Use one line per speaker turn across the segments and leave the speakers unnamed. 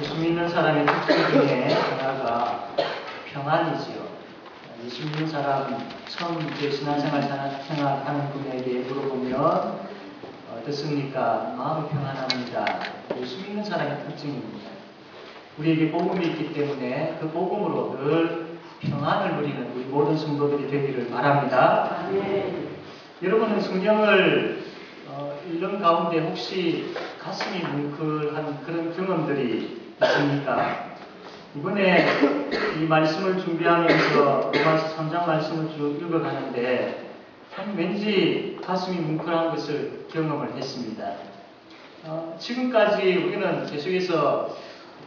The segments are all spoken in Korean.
예수 믿는 사람의 특징 중에 하나가 평안이지요. 예수 믿는 사람 처음 이제 신앙생활 생활하는 분에게 물어보면 어떻습니까? 마음이 평안합니다. 예수 믿는 사람의 특징입니다. 우리에게 복음이 있기 때문에 그 복음으로 늘 평안을 누리는 우리 모든 성도들이 되기를 바랍니다. 여러분은 성경을 읽는 가운데 혹시 가슴이 뭉클한 그런 경험들이 있습니까? 이번에 이 말씀을 준비하면서 로마서 3장 말씀을 쭉 읽어가는데 참 왠지 가슴이 뭉클한 것을 경험을 했습니다. 지금까지 우리는 계속해서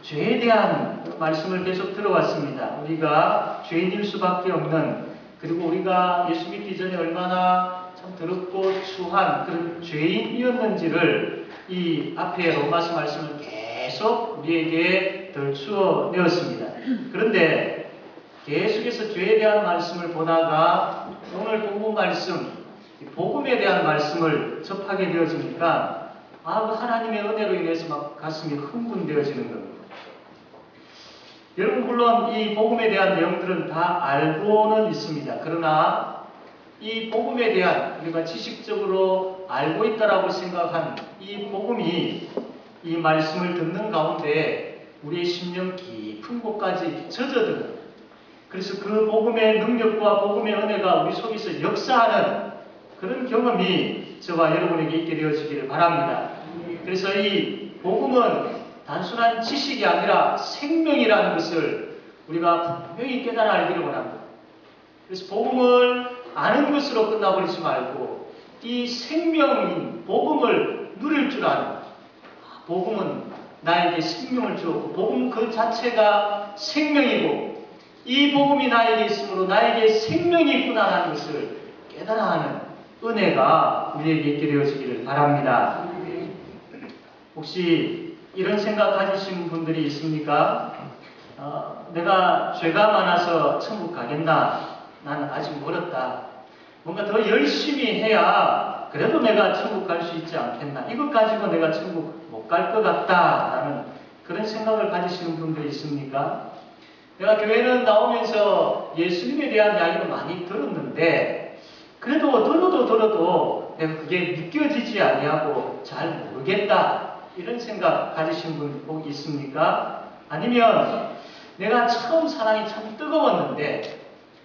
죄에 대한 말씀을 계속 들어왔습니다. 우리가 죄인일 수밖에 없는, 그리고 우리가 예수 믿기 전에 얼마나 참 더럽고 추한 그런 죄인이었는지를 이 앞에 로마서 말씀을 계속 우리에게 덜추어 내었습니다. 그런데 계속해서 죄에 대한 말씀을 보다가 오늘 본문 말씀, 복음에 대한 말씀을 접하게 되어지니까 하나님의 은혜로 인해서 막 가슴이 흥분되어지는 겁니다. 여러분, 물론 이 복음에 대한 내용들은 다 알고는 있습니다. 그러나 이 복음에 대한, 우리가 지식적으로 알고 있다라고 생각한 이 복음이 이 말씀을 듣는 가운데 우리의 심령 깊은 곳까지 젖어드는, 그래서 그 복음의 능력과 복음의 은혜가 우리 속에서 역사하는 그런 경험이 저와 여러분에게 있게 되어지기를 바랍니다. 그래서 이 복음은 단순한 지식이 아니라 생명이라는 것을 우리가 분명히 깨달아 알기를 원합니다. 그래서 복음을 아는 것으로 끝나버리지 말고 이 생명인 복음을 누릴 줄 아는, 복음은 나에게 생명을 주었고 복음 그 자체가 생명이고 이 복음이 나에게 있으므로 나에게 생명이 있구나 하는 것을 깨달아 하는 은혜가 우리에게 있게 되어지기를 바랍니다. 혹시 이런 생각 가지신 분들이 있습니까? 내가 죄가 많아서 천국 가겠나? 나는 아직 멀었다. 뭔가 더 열심히 해야 그래도 내가 천국 갈 수 있지 않겠나? 이것 가지고 내가 천국 못 갈 것 같다 라는 그런 생각을 가지시는 분들이 있습니까? 내가 교회는 나오면서 예수님에 대한 이야기를 많이 들었는데 그래도 들어도 내가 그게 믿겨지지 아니하고 잘 모르겠다, 이런 생각 가지신 분 꼭 있습니까? 아니면 내가 처음 사랑이 참 뜨거웠는데,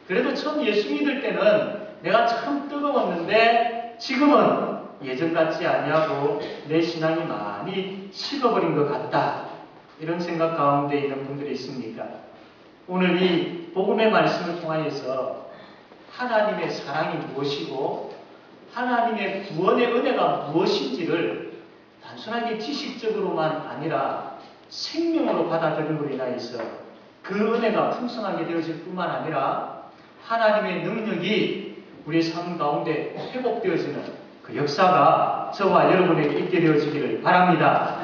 그래도 처음 예수 믿을 때는 내가 참 뜨거웠는데 지금은 예전 같지 아니하고 내 신앙이 많이 식어버린 것 같다, 이런 생각 가운데 있는 분들이 있습니까? 오늘 이 복음의 말씀을 통하여서 하나님의 사랑이 무엇이고 하나님의 구원의 은혜가 무엇인지를 단순하게 지식적으로만 아니라 생명으로 받아들임으로 인하여서 그 은혜가 풍성하게 되어질 뿐만 아니라 하나님의 능력이 우리의 삶 가운데 회복되어지는 그 역사가 저와 여러분에게 있게 되어지기를 바랍니다.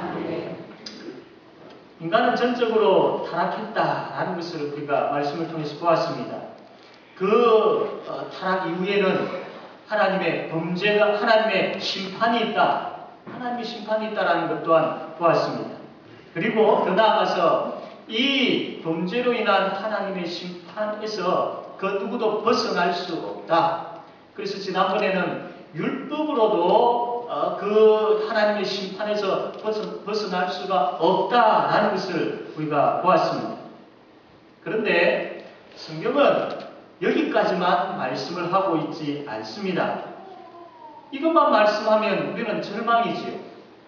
인간은 전적으로 타락했다라는 것을 우리가 말씀을 통해서 보았습니다. 그 타락 이후에는 하나님의 범죄가, 하나님의 심판이 있다, 하나님의 심판이 있다라는 것 또한 보았습니다. 그리고 더 나아가서 이 범죄로 인한 하나님의 심판에서 그 누구도 벗어날 수 없다. 그래서 지난번에는 율법으로도 그 하나님의 심판에서 벗어날 수가 없다라는 것을 우리가 보았습니다. 그런데 성경은 여기까지만 말씀을 하고 있지 않습니다. 이것만 말씀하면 우리는 절망이지요.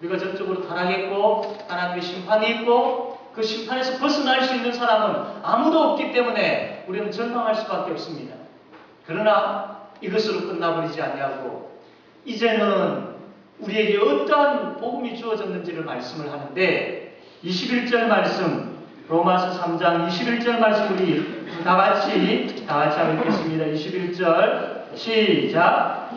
우리가 전적으로 타락했고 하나님의 심판이 있고 그 심판에서 벗어날 수 있는 사람은 아무도 없기 때문에 우리는 절망할 수밖에 없습니다. 그러나 이것으로 끝나버리지 아니하고 이제는 우리에게 어떠한 복음이 주어졌는지를 말씀을 하는데, 21절 말씀, 로마서 3장 21절 말씀 우리 다 같이 한번 읽겠습니다. 21절 시작.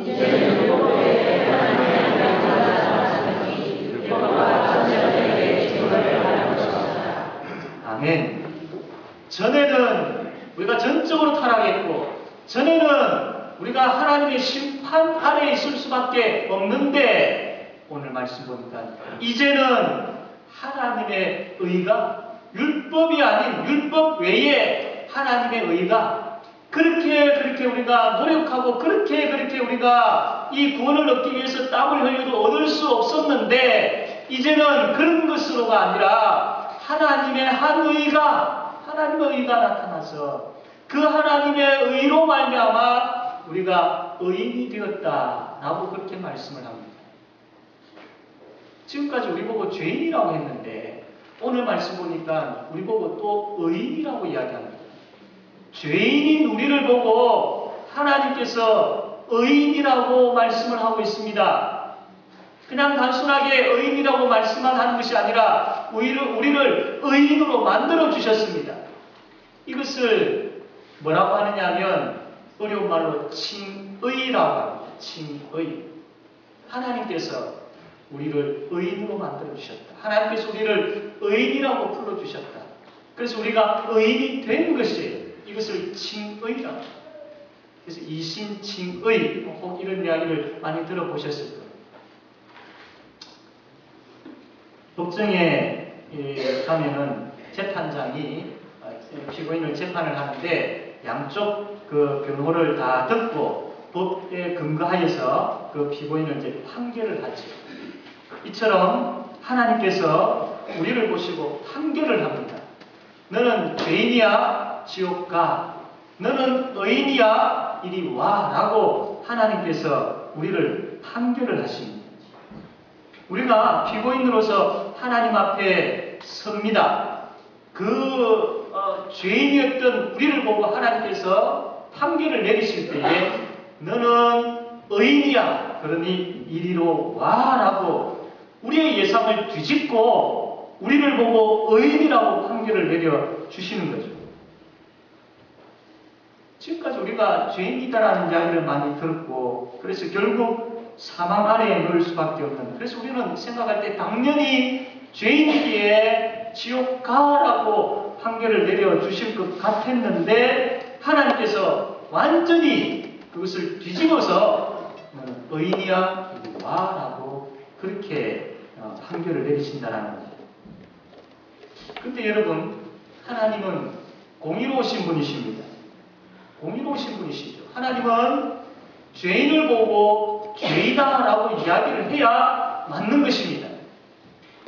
아멘. 전에는 우리가 전적으로 타락했고 전에는 우리가 하나님의 심판 아래에 있을 수밖에 없는데 오늘 말씀 보니까 이제는 하나님의 의가 율법이 아닌 율법 외에 하나님의 의가 그렇게 우리가 노력하고 그렇게 우리가 이 구원을 얻기 위해서 땀을 흘려도 얻을 수 없었는데 이제는 그런 것으로가 아니라 하나님의 하나님의 의가 나타나서 그 하나님의 의로 말미암아 우리가 의인이 되었다라고 그렇게 말씀을 합니다. 지금까지 우리 보고 죄인이라고 했는데 오늘 말씀 보니까 우리 보고 또 의인이라고 이야기합니다. 죄인인 우리를 보고 하나님께서 의인이라고 말씀을 하고 있습니다. 그냥 단순하게 의인이라고 말씀만 하는 것이 아니라 우리를 의인으로 만들어 주셨습니다. 이것을 뭐라고 하느냐 하면 어려운 말로 칭의라고 합니다. 칭의. 하나님께서 우리를 의인으로 만들어 주셨다. 하나님께서 우리를 의인이라고 불러 주셨다. 그래서 우리가 의인이 된 것이에요. 이것을 칭의라고 합니다. 그래서 이신칭의 혹 이런 이야기를 많이 들어보셨을 거예요. 법정에 가면은 재판장이 피고인을 재판을 하는데 양쪽 그 변호를 다 듣고 법에 근거하여서 그 피고인을 이제 판결을 하죠. 이처럼 하나님께서 우리를 보시고 판결을 합니다. 너는 죄인이야 지옥 가. 너는 의인이야 이리 와. 라고 하나님께서 우리를 판결을 하십니다. 우리가 피고인으로서 하나님 앞에 섭니다. 죄인이었던 우리를 보고 하나님께서 판결을 내리실 때에 너는 의인이야. 그러니 이리로 와. 라고 우리의 예상을 뒤집고 우리를 보고 의인이라고 판결을 내려주시는 거죠. 지금까지 우리가 죄인이다라는 이야기를 많이 들었고 그래서 결국 사망 아래에 놓을 수밖에 없는, 그래서 우리는 생각할 때 당연히 죄인이기에 지옥 가라고 판결을 내려주실 것 같았는데 하나님께서 완전히 그것을 뒤집어서 의인이야 와라고 그렇게 판결을 내리신다는 거죠. 근데 여러분, 하나님은 공의로우신 분이십니다. 공의로우신 분이시죠. 하나님은 죄인을 보고 죄이다라고 이야기를 해야 맞는 것입니다.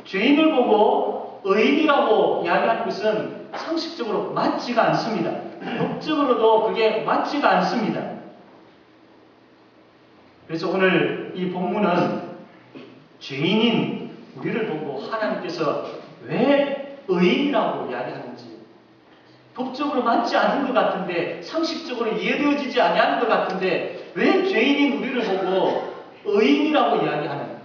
죄인을 보고 의인이라고 이야기하는 것은 상식적으로 맞지가 않습니다. 법적으로도 그게 맞지가 않습니다. 그래서 오늘 이 본문은 죄인인 우리를 보고 하나님께서 왜 의인이라고 이야기하는지, 법적으로 맞지 않은 것 같은데, 상식적으로 이해되어지지 아니하는 것 같은데 왜 죄인인 우리를 보고 의인이라고 이야기하는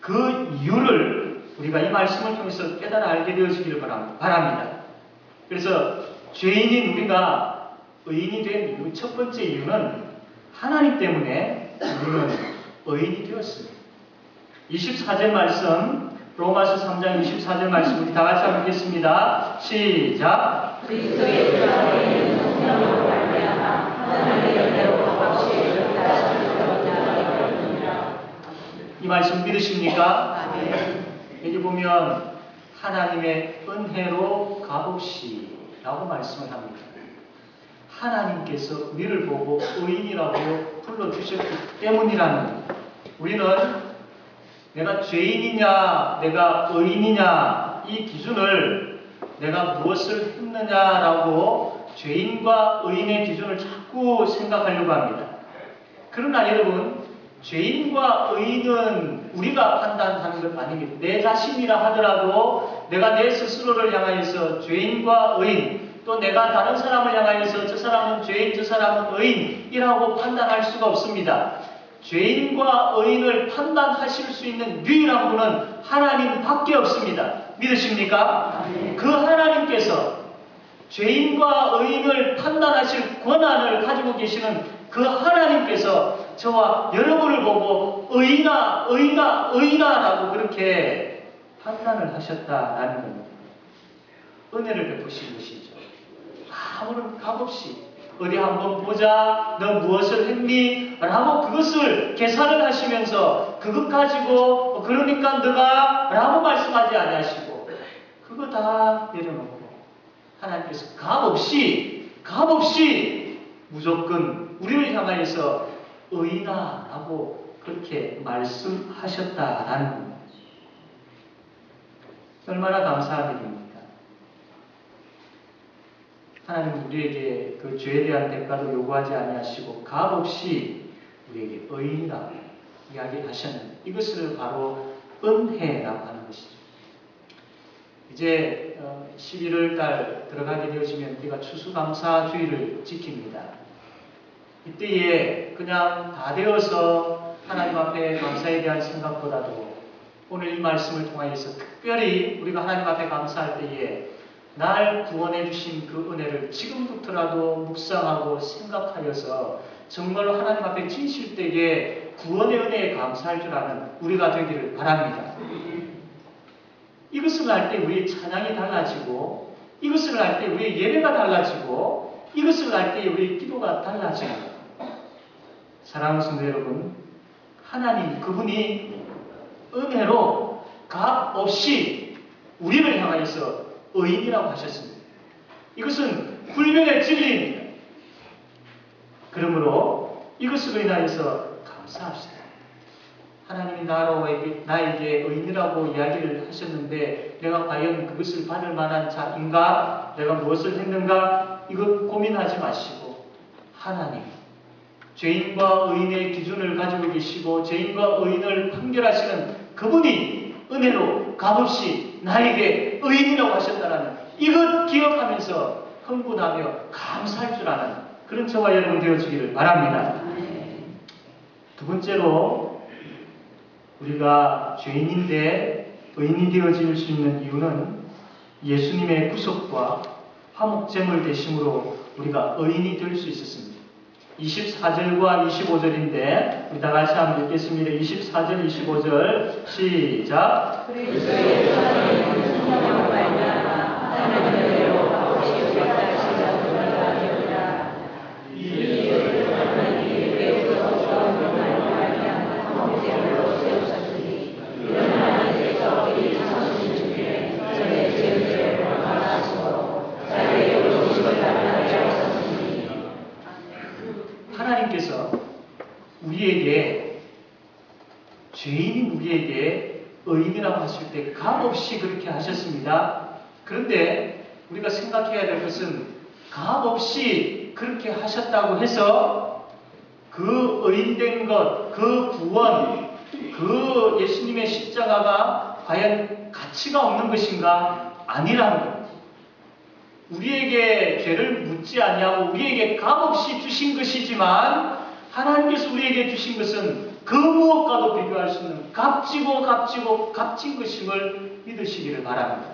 그 이유를 우리가 이 말씀을 통해서 깨달아 알게 되어지기를 바랍니다. 그래서 죄인인 우리가 의인이 된 이유, 첫 번째 이유는 하나님 때문에 우리는 의인이 되었습니다. 24절 말씀, 로마서 3장 24절 말씀 우리 다 같이 한번 읽겠습니다. 시작.
그리스도의 그 안에 있는 성령으로 말미암아 하나님의 은혜로 값없이
이 말씀 믿으십니까?
아멘.
여기 보면 하나님의 은혜로 값없이 라고 말씀을 합니다. 하나님께서 우리를 보고 의인이라고 불러주셨기 때문이라는 겁니다. 우리는 내가 죄인이냐 내가 의인이냐 이 기준을 내가 무엇을 했느냐라고 죄인과 의인의 기준을 자꾸 생각하려고 합니다. 그러나 여러분, 죄인과 의인은 우리가 판단하는 것 아닙니다. 내 자신이라 하더라도 내가 내 스스로를 향하여서 죄인과 의인, 또 내가 다른 사람을 향하여서 저 사람은 죄인, 저 사람은 의인이라고 판단할 수가 없습니다. 죄인과 의인을 판단하실 수 있는 유일한 분은 하나님밖에 없습니다. 믿으십니까? 그 하나님께서 죄인과 의인을 판단하실 권한을 가지고 계시는 그 하나님께서 저와 여러분을 보고 의인아, 의인아, 의인아라고 그렇게 판단을 하셨다라는 겁니다. 은혜를 베푸신 것이죠. 아무런 값없이 어디 한번 보자, 너 무엇을 했니? 라고 그것을 계산을 하시면서 그것 가지고 그러니까 너가 라고 말씀하지 아니하시고 그거 다 내려놓고 하나님께서 값없이 무조건 우리를 향하여서 의인아라고 그렇게 말씀하셨다라는 겁니다. 얼마나 감사한 일입니까? 하나님은 우리에게 그 죄에 대한 대가도 요구하지 아니하시고 값없이 우리에게 의인이라고 이야기하셨는데 이것을 바로 은혜라고 하는 것이죠. 이제 11월 달 들어가게 되어지면 우리가 추수감사주의를 지킵니다. 이때에 그냥 다 되어서 하나님 앞에 감사에 대한 생각보다도 오늘 이 말씀을 통하여서 특별히 우리가 하나님 앞에 감사할 때에 날 구원해 주신 그 은혜를 지금부터라도 묵상하고 생각하여서 정말로 하나님 앞에 진실되게 구원의 은혜에 감사할 줄 아는 우리가 되기를 바랍니다. 이것을 할 때 우리의 찬양이 달라지고, 이것을 할 때 우리의 예배가 달라지고, 이것을 할 때 우리의 기도가 달라집니다. 사랑하는 성도 여러분, 하나님 그분이 은혜로 값 없이 우리를 향하여서 의인이라고 하셨습니다. 이것은 불변의 진리입니다. 그러므로 이것으로 인하여서 감사합시다. 하나님이 나에게 의인이라고 이야기를 하셨는데 내가 과연 그것을 받을 만한 자인가? 내가 무엇을 했는가? 이것 고민하지 마시고 하나님, 죄인과 의인의 기준을 가지고 계시고 죄인과 의인을 판결하시는 그분이 은혜로 값없이 나에게 의인이라고 하셨다는 이것 기억하면서 흥분하며 감사할 줄 아는 그런 저와 여러분 되어주기를 바랍니다. 두 번째로 우리가 죄인인데 의인이 되어질 수 있는 이유는 예수님의 구속과 화목제물 되심으로 우리가 의인이 될 수 있었습니다. 24절과 25절인데 우리 다 같이 한번 읽겠습니다. 24절, 25절 시작.
그리스도의 성령의 성령으로 말미암아 하나님의 은혜로 값없이 우리가 다시가 우리가 되었다. 이 일을 하나님이 배우셔서 그분으로 말미암아 화목제물로 세우셨으니 이런 하나님께서 이 창조주 중에 저의 죄를 벌하시고 자기의 의로우심을 나타내게 하셨으니
하나님께서 우리에게 죄인인 우리에게 의인이라고 하실 때 값없이 그렇게 하셨습니다. 그런데 우리가 생각해야 될 것은 값없이 그렇게 하셨다고 해서 그 의인된 것, 그 구원, 그 예수님의 십자가가 과연 가치가 없는 것인가? 아니라는 겁니다. 우리에게 죄를 묻지 아니하고 우리에게 값없이 주신 것이지만 하나님께서 우리에게 주신 것은 그 무엇과도 비교할 수 없는 값지고 값진 것임을 믿으시기를 바랍니다.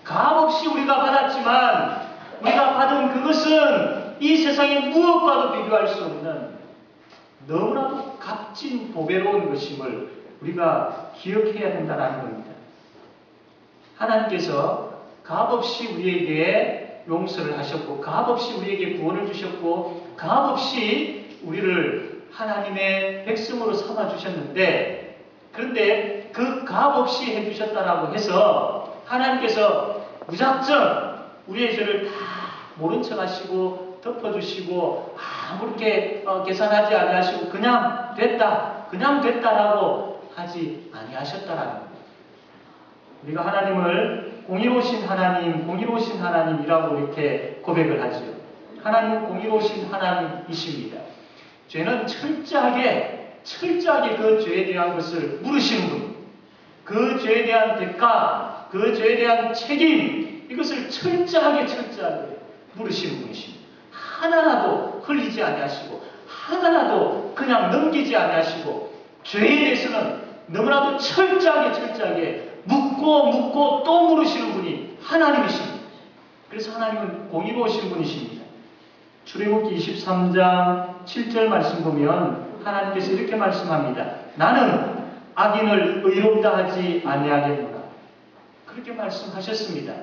값없이 우리가 받았지만 우리가 받은 그것은 이 세상의 무엇과도 비교할 수 없는 너무나도 값진 보배로운 것임을 우리가 기억해야 된다는 겁니다. 하나님께서 값없이 우리에게 용서를 하셨고 값없이 우리에게 구원을 주셨고 값없이 우리를 하나님의 백성으로 삼아주셨는데 그런데 그 값없이 해주셨다라고 해서 하나님께서 무작정 우리의 죄를 다 모른 척 하시고 덮어주시고 아무렇게 계산하지 아니하시고 그냥 됐다라고 하지 아니하셨다라는 겁니다. 우리가 하나님을 공의로우신 하나님이라고 이렇게 고백을 하죠. 하나님은 공의로우신 하나님이십니다. 죄는 철저하게 그 죄에 대한 것을 물으시는 분, 그 죄에 대한 대가, 그 죄에 대한 책임, 이것을 철저하게 물으시는 분이십니다. 하나라도 흘리지 아니하시고 하나라도 그냥 넘기지 아니하시고 죄에 대해서는 너무나도 철저하게 묻고 또 물으시는 분이 하나님이십니다. 그래서 하나님은 공의로우신 분이십니다. 출애굽기 23장 7절 말씀 보면 하나님께서 이렇게 말씀합니다. 나는 악인을 의롭다 하지 아니하겠노라. 그렇게 말씀하셨습니다.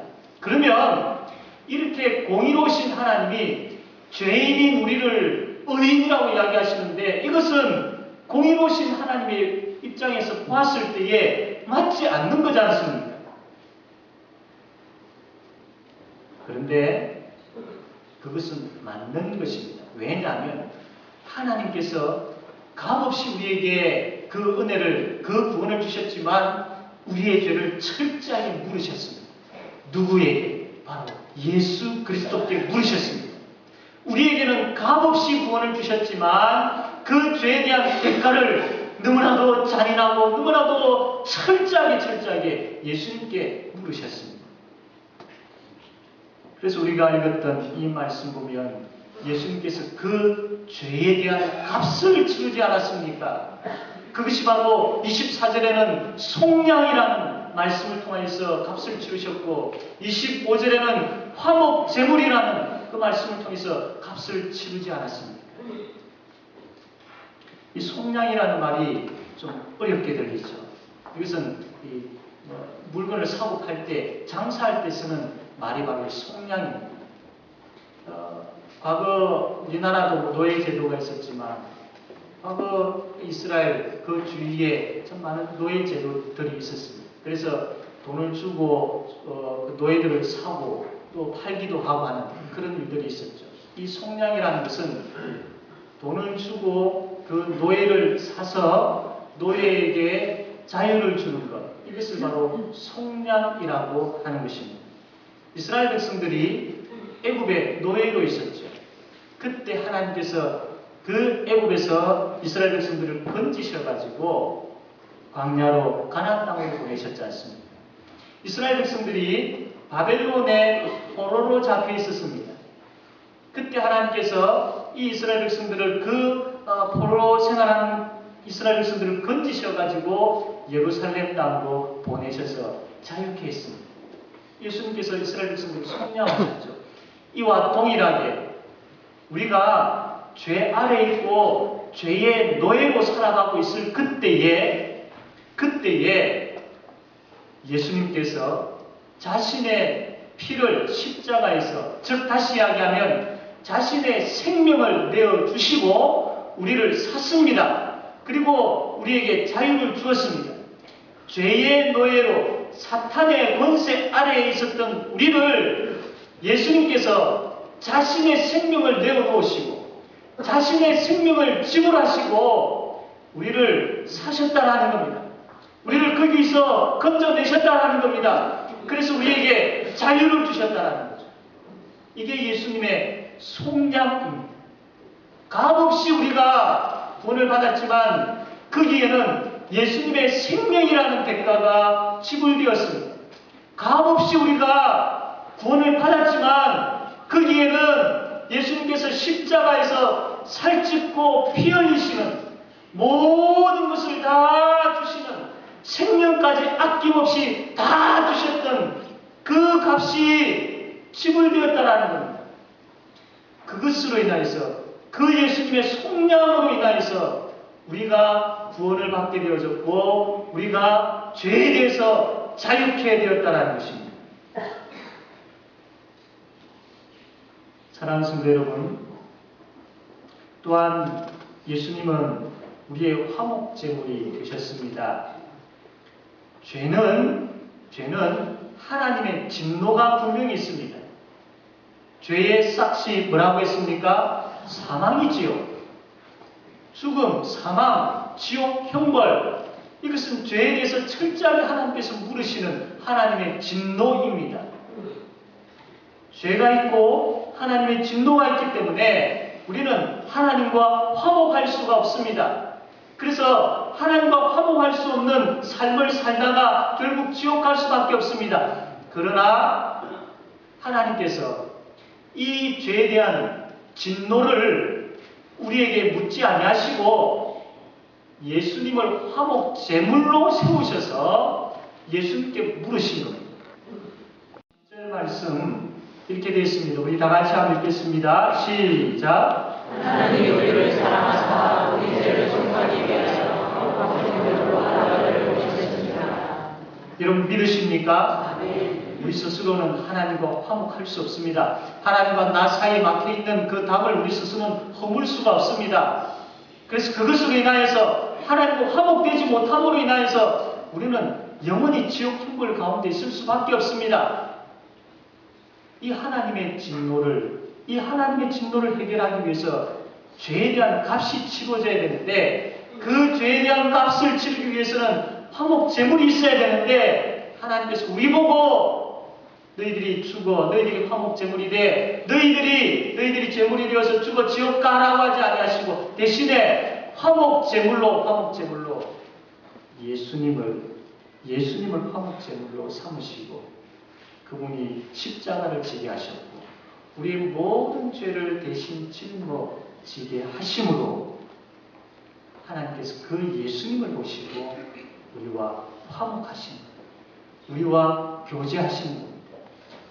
그러면 이렇게 공의로우신 하나님이 죄인인 우리를 의인이라고 이야기하시는데 이것은 공의로우신 하나님의 입장에서 보았을 때에 맞지 않는 거지 않습니까? 그런데 그것은 맞는 것입니다. 왜냐하면 하나님께서 값없이 우리에게 그 은혜를, 그 구원을 주셨지만 우리의 죄를 철저하게 물으셨습니다. 누구에게? 바로 예수 그리스도께 물으셨습니다. 우리에게는 값없이 구원을 주셨지만 그 죄에 대한 대가를 너무나도 잔인하고 너무나도 철저하게 예수님께 물으셨습니다. 그래서 우리가 읽었던 이 말씀 보면 예수님께서 그 죄에 대한 값을 치르지 않았습니까? 그것이 바로 24절에는 속량이라는 말씀을 통해서 값을 치르셨고 25절에는 화목 제물이라는 그 말씀을 통해서 값을 치르지 않았습니까? 이 속량이라는 말이 좀 어렵게 들리죠. 이것은 물건을 사고 팔 때, 장사할 때 쓰는 말이 바로 속량입니다. 과거 우리나라도 노예 제도가 있었지만 과거 이스라엘 그 주위에 참 많은 노예 제도들이 있었습니다. 그래서 돈을 주고 그 노예들을 사고 또 팔기도 하고 하는 그런 일들이 있었죠. 이 속량이라는 것은 돈을 주고 그 노예를 사서 노예에게 자유를 주는 것, 이것을 바로 속량이라고 하는 것입니다. 이스라엘 백성들이 애굽에 노예로 있었죠. 그때 하나님께서 그 애굽에서 이스라엘 백성들을 건지셔가지고 광야로 가나안 땅으로 보내셨지 않습니까? 이스라엘 백성들이 바벨론의 포로로 잡혀 있었습니다. 그때 하나님께서 이 이스라엘 백성들을 그 포로로 생활하는 이스라엘 백성들을 건지셔가지고 예루살렘 땅으로 보내셔서 자유케 했습니다. 예수님께서 이스라엘 백성들을 속량하셨죠. 이와 동일하게 우리가 죄 아래 있고 죄의 노예로 살아가고 있을 그때에 예수님께서 자신의 피를 십자가에서, 즉 다시 이야기하면 자신의 생명을 내어주시고 우리를 샀습니다. 그리고 우리에게 자유를 주었습니다. 죄의 노예로 사탄의 권세 아래에 있었던 우리를 예수님께서 자신의 생명을 내어놓으시고 자신의 생명을 지불하시고 우리를 사셨다라는 겁니다. 우리를 거기서 건져내셨다라는 겁니다. 그래서 우리에게 자유를 주셨다라는 거죠. 이게 예수님의 속량입니다. 값없이 우리가 구원을 받았지만 거기에는 예수님의 생명이라는 대가가 지불되었습니다. 값없이 우리가 구원을 받았지만 거기에는 예수님께서 십자가에서 살ጭ고 피 흘리시는 모든 것을 다 주시는 생명까지 아낌없이 다 주셨던 그 값이 지불되었다라는 겁니다. 그것으로 인하여서 그 예수님의 속량으로 인하여서 우리가 구원을 받게 되어졌고 우리가 죄에 대해서 자유케 되었다라는 것입니다. 사랑하는 성도 여러분, 또한 예수님은 우리의 화목제물이 되셨습니다. 죄는 하나님의 진노가 분명히 있습니다. 죄의 싹이 뭐라고 했습니까? 사망이지요. 죽음, 사망, 지옥, 형벌, 이것은 죄에 대해서 철저하게 하나님께서 물으시는 하나님의 진노입니다. 죄가 있고 하나님의 진노가 있기 때문에 우리는 하나님과 화목할 수가 없습니다. 그래서 하나님과 화목할 수 없는 삶을 살다가 결국 지옥 갈 수밖에 없습니다. 그러나 하나님께서 이 죄에 대한 진노를 우리에게 묻지 아니하시고 예수님을 화목 제물로 세우셔서 예수님께 물으신 겁니다. 1절 말씀 이렇게 되어 있습니다. 우리 다 같이 한번 읽겠습니다. 시작.
하나님이 우리를 사랑하사 우리 죄를 속하기 위하여 화목제물로 하나님을 보내셨습니다.
여러분 믿으십니까?
아멘.
우리 스스로는 하나님과 화목할 수 없습니다. 하나님과 나 사이에 막혀있는 그 답을 우리 스스로는 허물 수가 없습니다. 그래서 그것으로 인하여서 하나님과 화목되지 못함으로 인하여서 우리는 영원히 지옥 형벌 가운데 있을 수밖에 없습니다. 이 하나님의 진노를 해결하기 위해서 죄에 대한 값이 치러져야 되는데, 그 죄에 대한 값을 치르기 위해서는 화목 제물이 있어야 되는데, 하나님께서 우리 보고 너희들이 죽어, 너희들이 화목 제물이 돼, 너희들이 제물이 되어서 죽어 지옥 가라고 하지 아니하시고, 대신에 화목 제물로 예수님을 화목 제물로 삼으시고, 그분이 십자가를 지게 하셨고, 우리의 모든 죄를 대신 짊어지게 하심으로 하나님께서 그 예수님을 보시고 우리와 화목하신, 우리와 교제하신 분,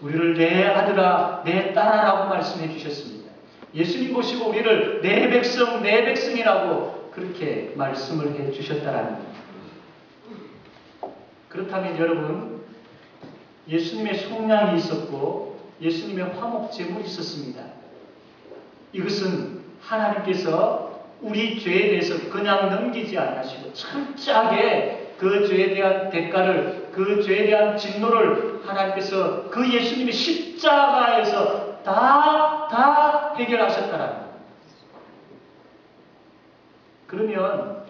우리를 내 아들아 내 딸아라고 말씀해 주셨습니다. 예수님 보시고 우리를 내 백성이라고 그렇게 말씀을 해 주셨다라는 겁니다. 그렇다면 여러분, 예수님의 속량이 있었고 예수님의 화목 제물이 있었습니다. 이것은 하나님께서 우리 죄에 대해서 그냥 넘기지 않으시고 철저하게 그 죄에 대한 대가를, 그 죄에 대한 진노를 하나님께서 그 예수님의 십자가에서 다 해결하셨다라는 거예요. 그러면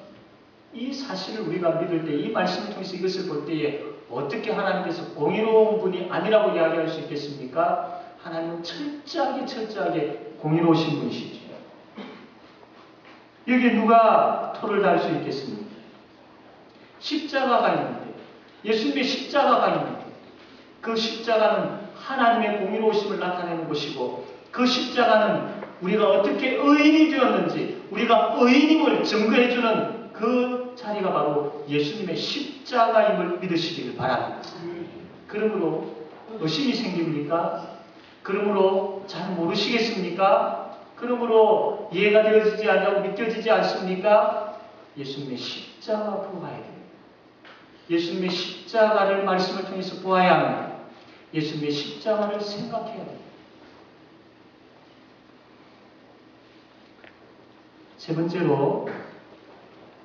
이 사실을 우리가 믿을 때, 이 말씀을 통해서 이것을 볼 때에 어떻게 하나님께서 공의로운 분이 아니라고 이야기할 수 있겠습니까? 하나님은 철저하게 공의로우신 분이시죠. 여기에 누가 토를 달 수 있겠습니까? 십자가가 있는데, 예수님의 십자가가 있는데, 그 십자가는 하나님의 공의로우심을 나타내는 것이고, 그 십자가는 우리가 어떻게 의인이 되었는지, 우리가 의인임을 증거해주는 그 자리가 바로 예수님의 십자가임을 믿으시기를 바랍니다. 그러므로 의심이 생깁니까? 그러므로 잘 모르시겠습니까? 그러므로 이해가 되어지지 않고 믿겨지지 않습니까? 예수님의 십자가 보아야 돼요. 예수님의 십자가를 말씀을 통해서 보아야 합니다. 예수님의 십자가를 생각해야 돼요. 세 번째로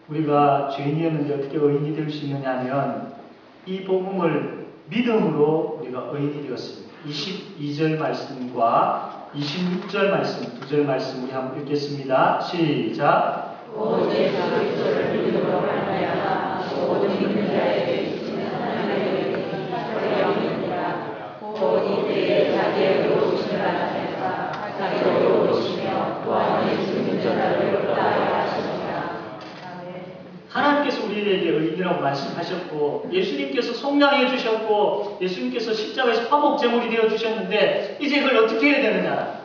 우리가 죄인이었는데 어떻게 의인이 될 수 있느냐 하면, 이 복음을 믿음으로 우리가 의인이 되었습니다. 22절 말씀과 26절 말씀, 두 절 말씀 우리 한번 읽겠습니다. 시작.
오직 그리스도를 믿음으로 말미암아 모든 믿는 자에게 주시는 하나님의 은혜가 영이니라. 오직 그의 자기의 의로우심을 나타내사 자기도 의로우시며 또한 예수님 전하를 의롭다 하시니라.
하나님께서 우리에게 의인이라고 말씀하셨고, 예수님께서 속량해 주셨고, 예수님께서 십자가에서 화목 제물이 되어 주셨는데, 이제 그걸 어떻게 해야 되느냐?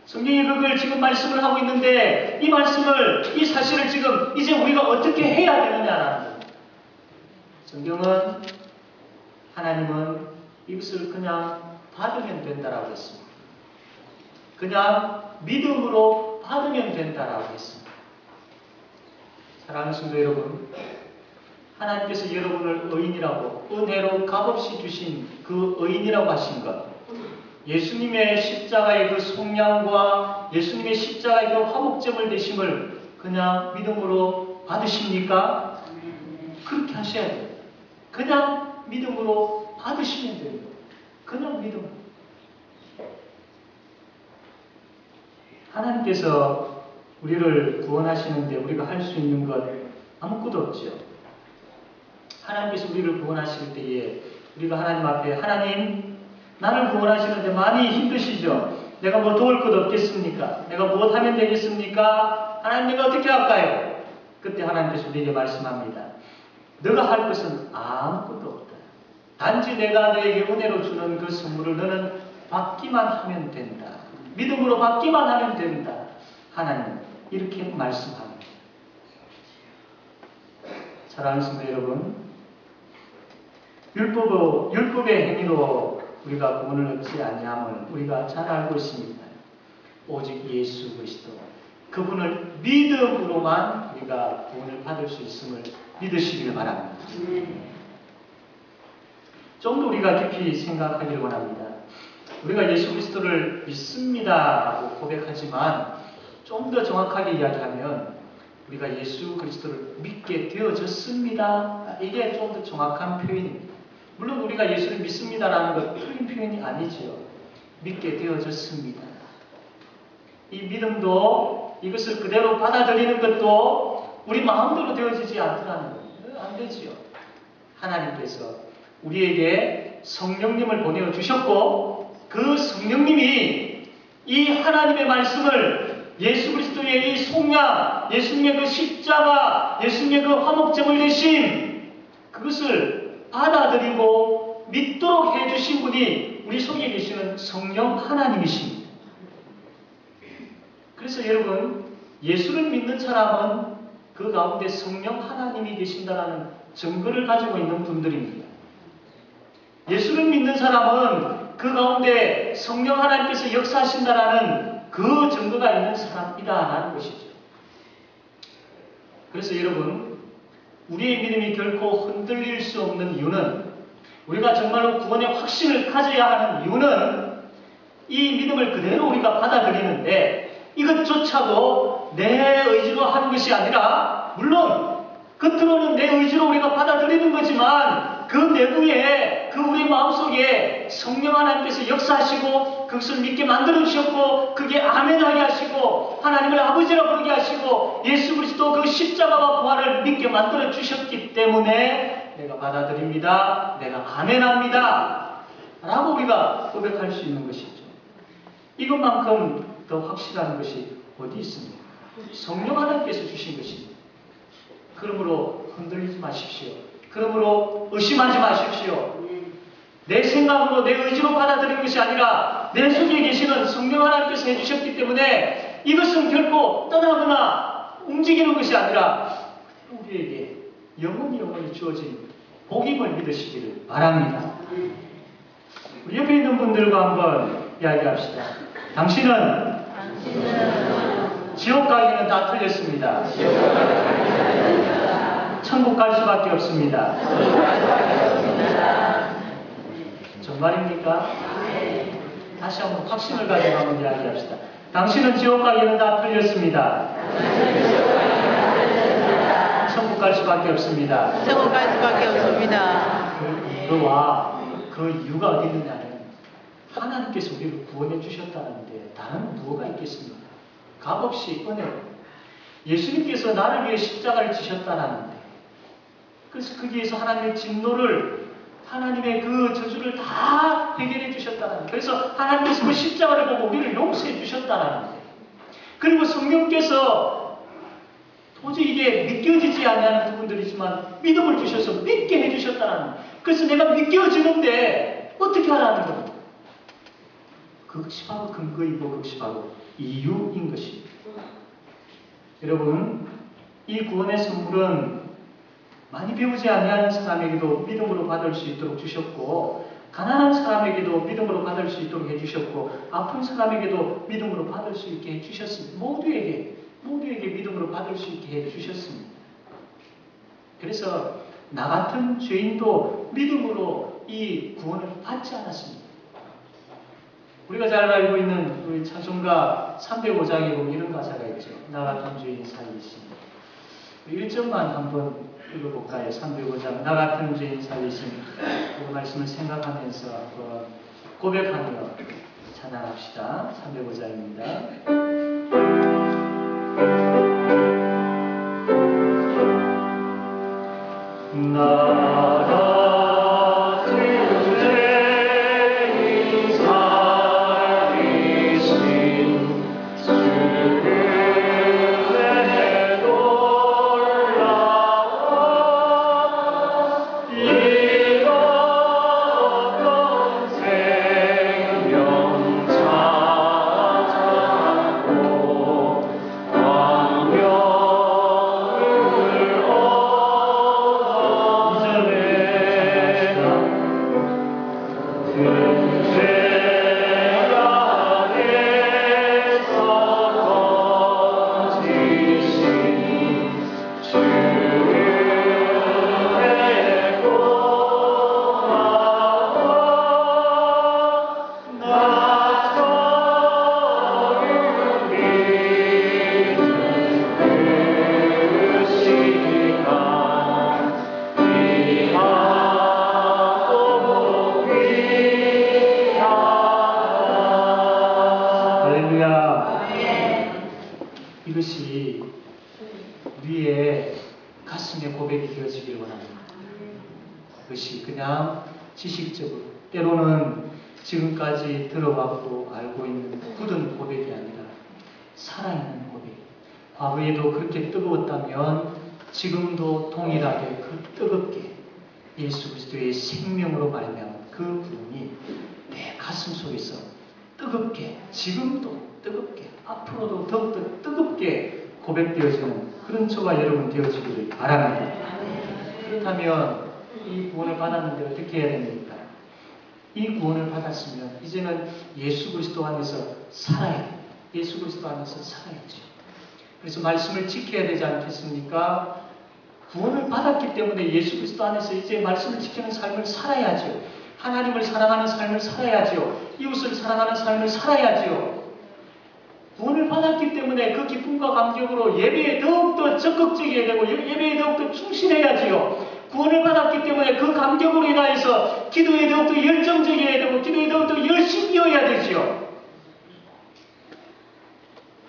성경이 그걸 지금 말씀을 하고 있는데, 이 사실을 지금 이제 우리가 어떻게 해야 되느냐라는 거예요. 성경은, 하나님은 이것을 그냥 받으면 된다라고 했습니다. 그냥 믿음으로 받으면 된다라고 했습니다. 사랑하는 성도 여러분, 하나님께서 여러분을 의인이라고, 은혜로 값없이 주신 그 의인이라고 하신 것, 예수님의 십자가의 그 속량과 예수님의 십자가의 그 화목제물 되심을 그냥 믿음으로 받으십니까? 그렇게 하셔야 돼요. 그냥 믿음으로 받으시면 됩니다. 그냥 믿음. 하나님께서 우리를 구원하시는데 우리가 할 수 있는 것 아무것도 없죠. 하나님께서 우리를 구원하실 때에 우리가 하나님 앞에, 하나님 나를 구원하시는데 많이 힘드시죠? 내가 뭐 도울 것 없겠습니까? 내가 무엇 하면 되겠습니까? 하나님 내가 어떻게 할까요? 그때 하나님께서 우리에게 말씀합니다. 너가 할 것은 아무것도 없다. 단지 내가 너에게 은혜로 주는 그 선물을 너는 받기만 하면 된다. 믿음으로 받기만 하면 된다. 하나님 이렇게 말씀합니다. 사랑하는 성도 여러분, 율법의 행위로 우리가 구원을 얻지 아니함을 우리가 잘 알고 있습니다. 오직 예수 그리스도, 그분을 믿음으로만 우리가 구원을 받을 수 있음을 믿으시길 바랍니다. 좀 더 우리가 깊이 생각하기를 원합니다. 우리가 예수 그리스도를 믿습니다라고 고백하지만 좀 더 정확하게 이야기하면 우리가 예수 그리스도를 믿게 되어졌습니다. 이게 좀 더 정확한 표현입니다. 물론 우리가 예수를 믿습니다라는 것 틀린 표현이 아니지요. 믿게 되어졌습니다. 이 믿음도 이것을 그대로 받아들이는 것도 우리 마음대로 되어지지 않더라는 거예요. 안 되지요. 하나님께서 우리에게 성령님을 보내주셨고 그 성령님이 이 하나님의 말씀을 예수 그리스도의 이 속량, 예수님의 그 십자가, 예수님의 그 화목제물 대신 그것을 받아들이고 믿도록 해주신 분이 우리 속에 계시는 성령 하나님이십니다. 그래서 여러분, 예수를 믿는 사람은 그 가운데 성령 하나님이 계신다는 증거를 가지고 있는 분들입니다. 예수를 믿는 사람은 그 가운데 성령 하나님께서 역사하신다라는 그 증거가 있는 사람이다라는 것이죠. 그래서 여러분, 우리의 믿음이 결코 흔들릴 수 없는 이유는, 우리가 정말로 구원의 확신을 가져야 하는 이유는 이 믿음을 그대로 우리가 받아들이는데 이것조차도 내 의지로 하는 것이 아니라, 물론 겉으로는 내 의지로 우리가 받아들이는 거지만 그 내부에, 그 우리 마음속에 성령 하나님께서 역사하시고 그것을 믿게 만들어 주셨고 그게 아멘하게 하시고 하나님을 아버지라 부르게 하시고 예수 그리스도 그 십자가와 부활을 믿게 만들어 주셨기 때문에 내가 받아들입니다, 내가 아멘합니다 라고 우리가 고백할 수 있는 것이죠. 이것만큼 더 확실한 것이 어디 있습니까? 성령 하나님께서 주신 것입니다. 그러므로 흔들리지 마십시오. 그러므로 의심하지 마십시오. 내 생각으로, 내 의지로 받아들이는 것이 아니라 내 속에 계시는 성령 하나님께서 해주셨기 때문에 이것은 결코 떠나거나 움직이는 것이 아니라 우리에게 영원히 주어진 복임을 믿으시기를 바랍니다. 우리 옆에 있는 분들과 한번 이야기합시다. 당신은 지옥 가기는 다 틀렸습니다. 천국 갈 수밖에 없습니다. 정말입니까? 다시 한번 확신을 가지고 한번 이야기합시다. 당신은 지옥 가기는 다 틀렸습니다. 천국 갈 수밖에 없습니다.
천국 갈 수밖에 없습니다.
그 이유가 어디 있느냐는 하나님께서 우리를 구원해 주셨다는데 다른 무엇가 있겠습니까? 값없이 은혜로 예수님께서 나를 위해 십자가를 지셨다는데, 그래서 거기에서 하나님의 진노를, 하나님의 그 저주를 다 해결해 주셨다는, 그래서 하나님께서 그 십자가를 보고 우리를 용서해 주셨다는데, 그리고 성령께서 도저히 이게 믿겨지지 않는 부분들이지만 믿음을 주셔서 믿게 해주셨다는, 그래서 내가 믿겨지는데 어떻게 하라는 겁니까? 그것이 바로 근거이고 그것이 바로 이유인 것입니다. 여러분, 이 구원의 선물은 많이 배우지 아니하는 사람에게도 믿음으로 받을 수 있도록 주셨고, 가난한 사람에게도 믿음으로 받을 수 있도록 해주셨고, 아픈 사람에게도 믿음으로 받을 수 있게 해주셨습니다. 모두에게 믿음으로 받을 수 있게 해주셨습니다. 그래서 나 같은 죄인도 믿음으로 이 구원을 받지 않았습니다. 우리가 잘 알고 있는 우리 찬송가 305장에 보면 이런 가사가 있죠. 나 같은 죄인 살리심. 1절만 한번 읽어볼까요? 305장 나 같은 죄인 살리심. 그 말씀을 생각하면서 한번 고백하며 찬양합시다. 305장입니다. 이것이 우리의 가슴의 고백이 되어지기를 원합니다. 그것이 그냥 지식적으로, 때로는 지금까지 들어왔고 알고 있는 굳은 고백이 아니라 살아있는 고백. 과거에도 그렇게 뜨거웠다면 지금도 동일하게 그 뜨겁게 예수 그리스도의 생명으로 말미암은 그 부분이 내 가슴 속에서 뜨겁게, 지금도 뜨겁게, 앞으로도 더욱더 뜨겁게 고백되어지는 그런 저와 여러분 되어지기를 바랍니다. 그렇다면 이 구원을 받았는데 어떻게 해야 됩니까? 이 구원을 받았으면 이제는 예수 그리스도 안에서 살아야 돼요. 예수 그리스도 안에서 살아야죠. 그래서 말씀을 지켜야 되지 않겠습니까? 구원을 받았기 때문에 예수 그리스도 안에서 이제 말씀을 지키는 삶을 살아야죠. 하나님을 사랑하는 삶을 살아야죠. 이웃을 사랑하는 삶을 살아야죠. 구원을 받았기 때문에 그 기쁨과 감격으로 예배에 더욱더 적극적이어야 되고 예배에 더욱더 충실해야지요. 구원을 받았기 때문에 그 감격으로 인하여서 기도에 더욱더 열정적이어야 되고 기도에 더욱더 열심히여야 되지요.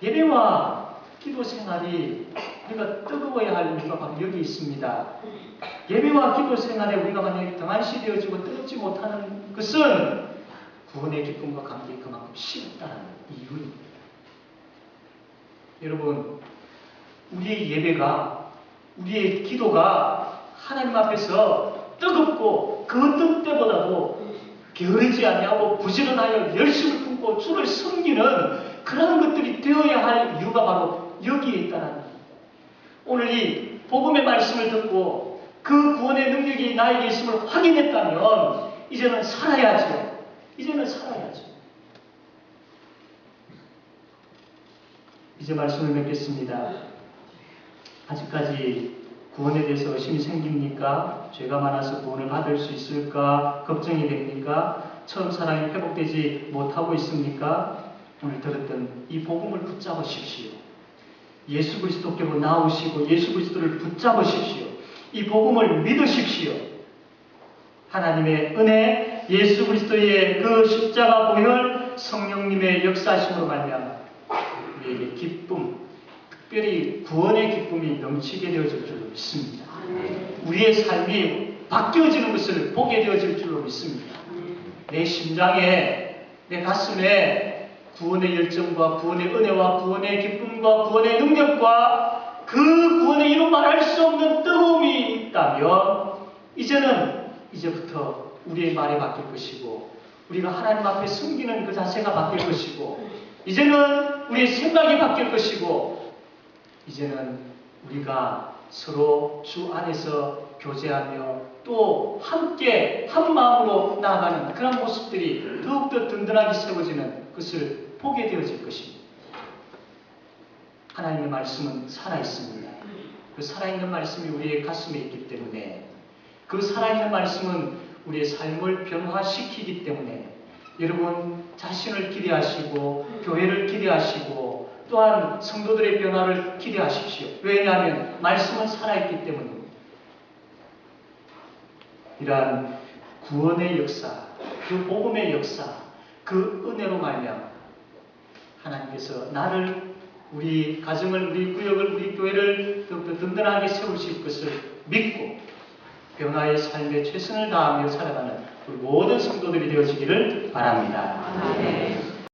예배와 기도 생활이 우리가 뜨거워야 할 이유가 바로 여기 있습니다. 예배와 기도 생활에 우리가 만약에 등한시되어지고 뜨겁지 못하는 것은 구원의 기쁨과 감격이 그만큼 식다는 이유입니다. 여러분, 우리의 예배가, 우리의 기도가 하나님 앞에서 뜨겁고 그 어떤 때보다도 게으르지 아니하고 부지런하여 열심을 품고 주를 섬기는 그런 것들이 되어야 할 이유가 바로 여기에 있다는 겁니다. 오늘 이 복음의 말씀을 듣고 그 구원의 능력이 나에게 있음을 확인했다면 이제는 살아야죠. 이제는 살아야죠. 이제 말씀을 맺겠습니다. 아직까지 구원에 대해서 의심이 생깁니까? 죄가 많아서 구원을 받을 수 있을까? 걱정이 됩니까? 처음 사랑이 회복되지 못하고 있습니까? 오늘 들었던 이 복음을 붙잡으십시오. 예수 그리스도께로 나오시고 예수 그리스도를 붙잡으십시오. 이 복음을 믿으십시오. 하나님의 은혜, 예수 그리스도의 그 십자가 보혈, 성령님의 역사하심으로 말미암아 우리에게 기쁨, 특별히 구원의 기쁨이 넘치게 되어질 줄로 믿습니다. 우리의 삶이 바뀌어지는 것을 보게 되어질 줄로 믿습니다. 내 심장에, 내 가슴에 구원의 열정과 구원의 은혜와 구원의 기쁨과 구원의 능력과 그 구원의 이루 말할 수 없는 뜨거움이 있다면 이제부터 우리의 말이 바뀔 것이고 우리가 하나님 앞에 숨기는 그 자세가 바뀔 것이고 이제는 우리의 생각이 바뀔 것이고 이제는 우리가 서로 주 안에서 교제하며 또 함께 한 마음으로 나아가는 그런 모습들이 더욱더 든든하게 세워지는 것을 보게 되어질 것입니다. 하나님의 말씀은 살아있습니다. 그 살아있는 말씀이 우리의 가슴에 있기 때문에 그 살아있는 말씀은 우리의 삶을 변화시키기 때문에 여러분 자신을 기대하시고 교회를 기대하시고 또한 성도들의 변화를 기대하십시오. 왜냐하면 말씀은 살아있기 때문입니다. 이러한 구원의 역사, 그 복음의 역사, 그 은혜로 말미암아 하나님께서 나를, 우리 가정을, 우리 구역을, 우리 교회를 더욱더 든든하게 세우실 것을 믿고 변화의 삶에 최선을 다하며 살아가는 우리 모든 성도들이 되어지기를 바랍니다.
아멘.